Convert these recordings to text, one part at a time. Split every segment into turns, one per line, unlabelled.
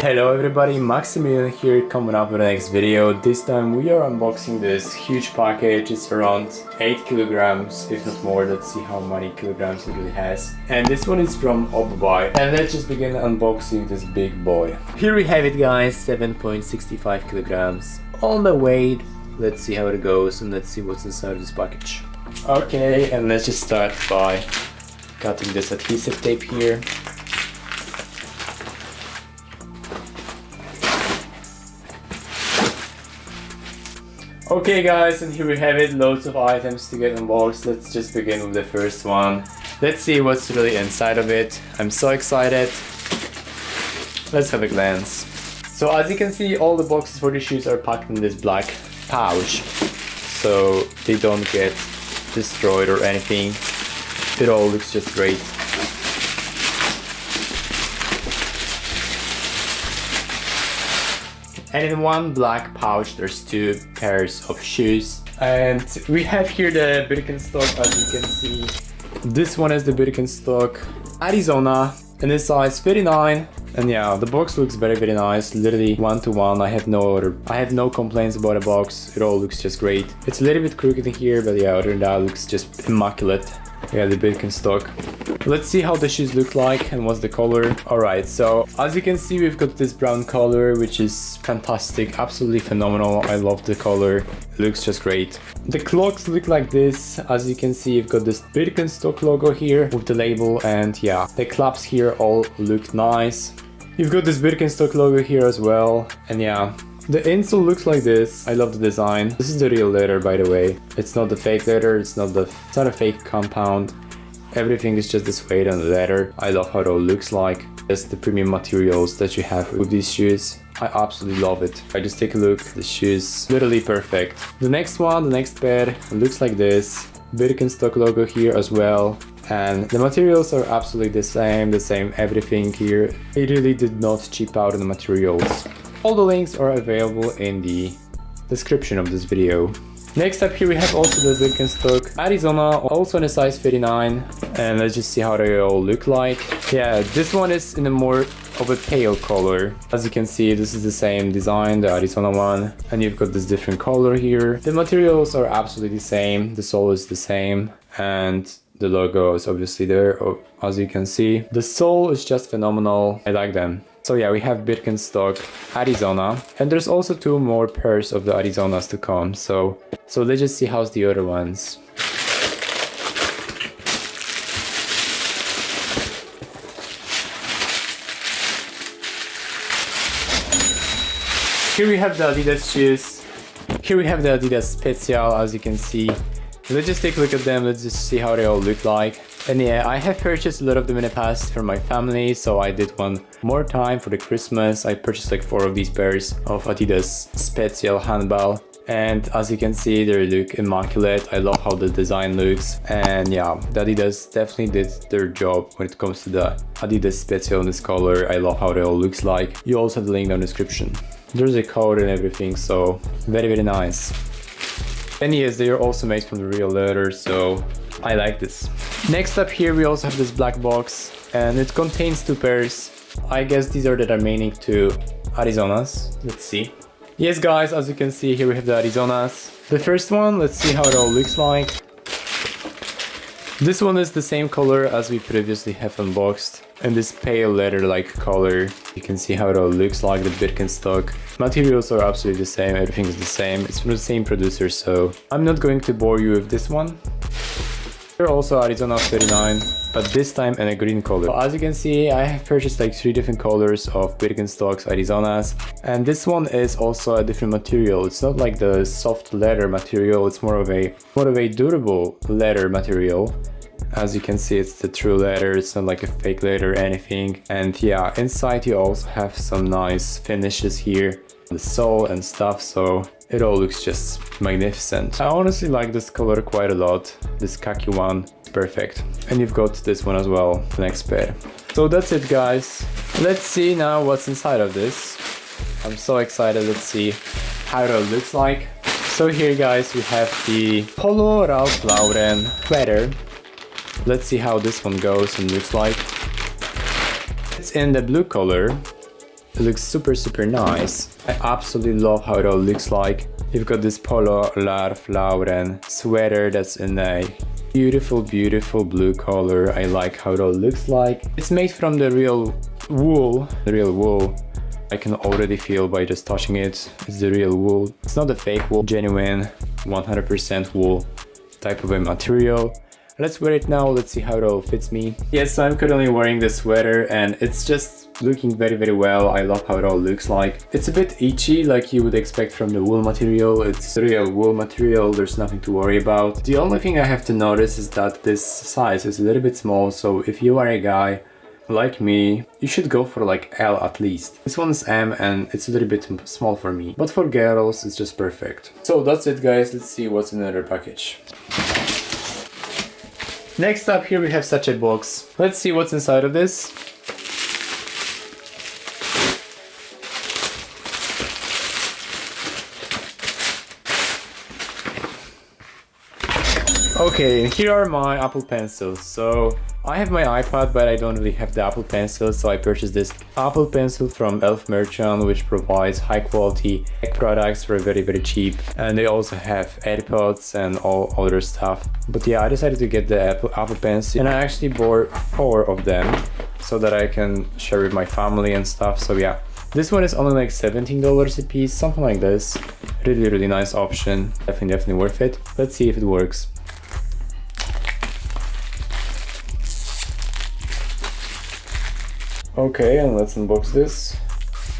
Hello everybody, Maximilian here, coming up with the next video. This time we are unboxing this huge package. It's around 8 kilograms, if not more. Let's see how many kilograms it really has. And this one is from Oopbuy. And let's just begin unboxing this big boy. Here we have it, guys, 7.65 kilograms. On the weight, let's see how it goes and let's see what's inside of this package. Okay, and let's just start by cutting this adhesive tape here. Okay guys, and here we have it, loads of items to get unboxed. Let's just begin with the first one. Let's see what's really inside of it. I'm so excited. Let's have a glance. So as you can see, all the boxes for the shoes are packed in this black pouch, so they don't get destroyed or anything. It all looks just great. And in one black pouch there's two pairs of shoes. And we have here the Birkenstock, as you can see. This one is the Birkenstock Arizona in the size 39. And yeah, the box looks very nice, literally 1-to-1. I have no complaints about the box. It all looks just great. It's a little bit crooked in here, but yeah, other than that, it looks just immaculate. Yeah, the Birkenstock. Let's see how the shoes look like and what's the color. Alright, so as you can see, we've got this brown color, which is fantastic, absolutely phenomenal. I love the color, it looks just great. The clogs look like this. As you can see, you've got this Birkenstock logo here with the label, and yeah, the claps here all look nice. You've got this Birkenstock logo here as well, and yeah, the insole looks like this. I love the design. This is the real leather, by the way. It's not the fake leather, it's not a fake compound. Everything is just this weight on the leather. I love how it all looks like. Just the premium materials that you have with these shoes. I absolutely love it. I just take a look, the shoes, literally perfect. The next pair looks like this. Birkenstock logo here as well. And the materials are absolutely the same everything here. They really did not cheap out on the materials. All the links are available in the description of this video. Next up, here we have also the Birkenstock Arizona, also in a size 39. And let's just see how they all look like. Yeah, this one is in a more of a pale color. As you can see, this is the same design, the Arizona one. And you've got this different color here. The materials are absolutely the same. The sole is the same. And the logo is obviously there, as you can see. The sole is just phenomenal. I like them. So yeah, we have Birkenstock Arizona, and there's also two more pairs of the Arizonas to come. So let's just see how's the other ones. Here we have the Adidas shoes. Here we have the Adidas Spezial, as you can see. Let's just take a look at them, let's just see how they all look like. And yeah, I have purchased a lot of them in the past for my family, so I did one more time for the Christmas. I purchased like 4 of these pairs of Adidas Spezial handball. And as you can see, they look immaculate. I love how the design looks. And yeah, the Adidas definitely did their job when it comes to the Adidas Spezial in this color. I love how they all looks like. You also have the link down in the description. There's a code and everything, so very nice. And yes, they are also made from the real leather, so I like this. Next up here we also have this black box, and it contains 2 pairs. I guess these are the remaining 2 Arizonas. Let's see. Yes guys, as you can see, here we have the Arizonas. The first one, let's see how it all looks like. This one is the same color as we previously have unboxed, in this pale leather-like color. You can see how it all looks like, the Birkenstock. Materials are absolutely the same, everything is the same. It's from the same producer, so I'm not going to bore you with this one. Here are also Arizona 39, but this time in a green color. So as you can see, I have purchased like 3 different colors of Birkenstocks Arizonas, and this one is also a different material. It's not like the soft leather material, it's more of a durable leather material. As you can see, it's the true leather, it's not like a fake leather or anything. And yeah, inside you also have some nice finishes here, the sole and stuff, so it all looks just magnificent. I honestly like this color quite a lot. This khaki one, perfect. And you've got this one as well, the next pair. So that's it guys. Let's see now what's inside of this. I'm so excited, let's see how it all looks like. So here guys, we have the Polo Ralph Lauren sweater. Let's see how this one goes and looks like. It's in the blue color. It looks super nice. I absolutely love how it all looks like. You've got this Polo Ralph Lauren sweater that's in a beautiful blue color. I like how it all looks like. It's made from the real wool. I can already feel by just touching it. It's the real wool. It's not a fake wool, genuine 100% wool type of a material. Let's wear it now, let's see how it all fits me. Yes, so I'm currently wearing this sweater and it's just looking very well. I love how it all looks like. It's a bit itchy like you would expect from the wool material. It's real wool material, there's nothing to worry about. The only thing I have to notice is that this size is a little bit small, so if you are a guy like me, you should go for like L at least. This one's M and it's a little bit small for me, but for girls it's just perfect. So that's it guys, let's see what's in another package. Next up, here we have such a box. Let's see what's inside of this. Okay, here are my Apple Pencils. So I have my iPad, but I don't really have the Apple Pencil, so I purchased this Apple Pencil from Elf Merchant, which provides high quality tech products for very cheap. And they also have AirPods and all other stuff. But yeah, I decided to get the Apple Pencil, and I actually bought 4 of them so that I can share with my family and stuff. So yeah, this one is only like $17 a piece, something like this. Really nice option. Definitely worth it. Let's see if it works. Okay, and let's unbox this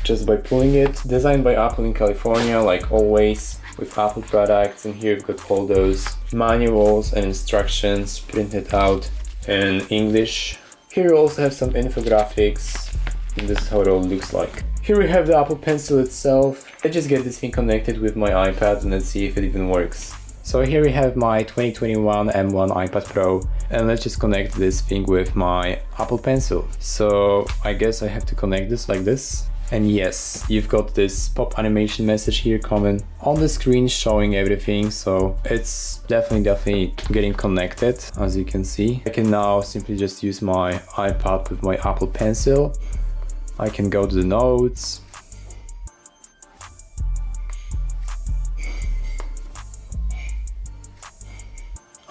just by pulling it. Designed by Apple in California, like always with Apple products. And here we've got all those manuals and instructions printed out in English. Here we also have some infographics, and this is how it all looks like. Here we have the Apple Pencil itself. I just get this thing connected with my iPad and let's see if it even works. So here we have my 2021 M1 iPad Pro, and let's just connect this thing with my Apple Pencil. So I guess I have to connect this like this. And yes, you've got this pop animation message here coming on the screen showing everything. So it's definitely getting connected, as you can see. I can now simply just use my iPad with my Apple Pencil. I can go to the notes.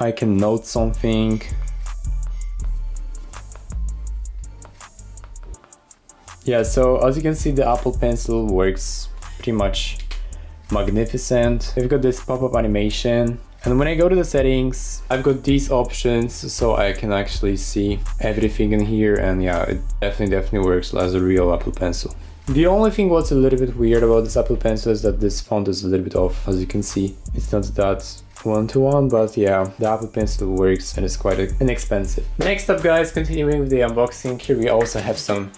I can note something. Yeah, so as you can see, the Apple Pencil works pretty much magnificent. We've got this pop-up animation, and when I go to the settings, I've got these options so I can actually see everything in here, and yeah, it definitely works as a real Apple Pencil. The only thing what's a little bit weird about this Apple Pencil is that this font is a little bit off, as you can see. It's not that one-to-one, but yeah, the Apple Pencil works and it's quite inexpensive. Next up guys, continuing with the unboxing, here we also have some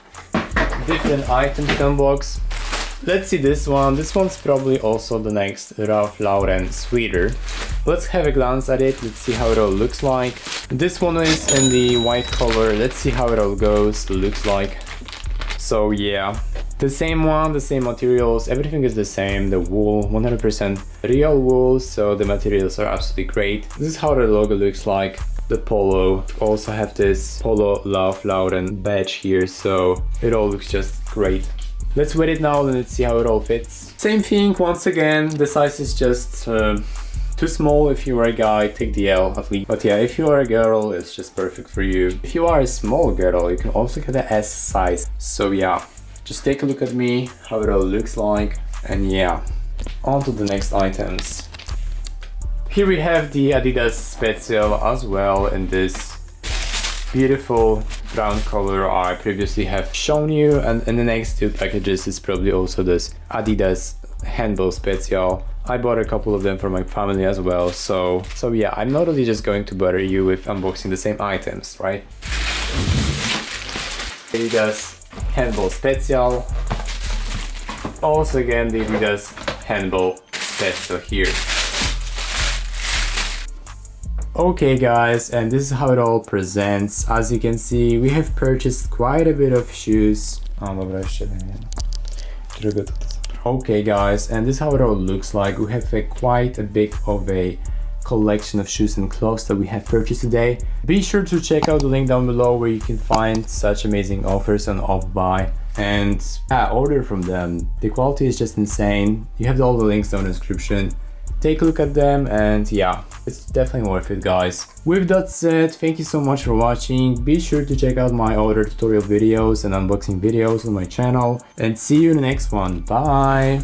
different items to unbox. Let's see this one. This one's probably also the next Ralph Lauren sweater. Let's have a glance at it, let's see how it all looks like. This one is in the white color, let's see how it all looks like. So yeah, the same one, the same materials, everything is the same. The wool, 100% real wool, so the materials are absolutely great. This is how the logo looks like. The polo also have this Polo Ralph Lauren badge here, so it all looks just great. Let's wear it now and let's see how it all fits. Same thing once again, the size is just too small. If you are a guy, take the L at least. But yeah, if you are a girl, it's just perfect for you. If you are a small girl, you can also get the S size. So yeah, just take a look at me, how it all looks like, and yeah, on to the next items. Here we have the Adidas Spezial as well in this beautiful brown color I previously have shown you, and in the next 2 packages is probably also this Adidas Handball Spezial. I bought a couple of them for my family as well, so yeah, I'm not really just going to bother you with unboxing the same items, right? Adidas Handball Spezial. Also again the Adidas Handball Spezial here. Okay guys, and this is how it all presents. As you can see, we have purchased quite a bit of shoes. Okay guys, and this is how it all looks like. We have quite a big of a collection of shoes and clothes that we have purchased today. Be sure to check out the link down below where you can find such amazing offers on Oopbuy. and yeah, order from them. The quality is just insane. You have all the links down in the description. Take a look at them, and yeah, it's definitely worth it, guys. With that said, thank you so much for watching. Be sure to check out my other tutorial videos and unboxing videos on my channel, and see you in the next one. Bye!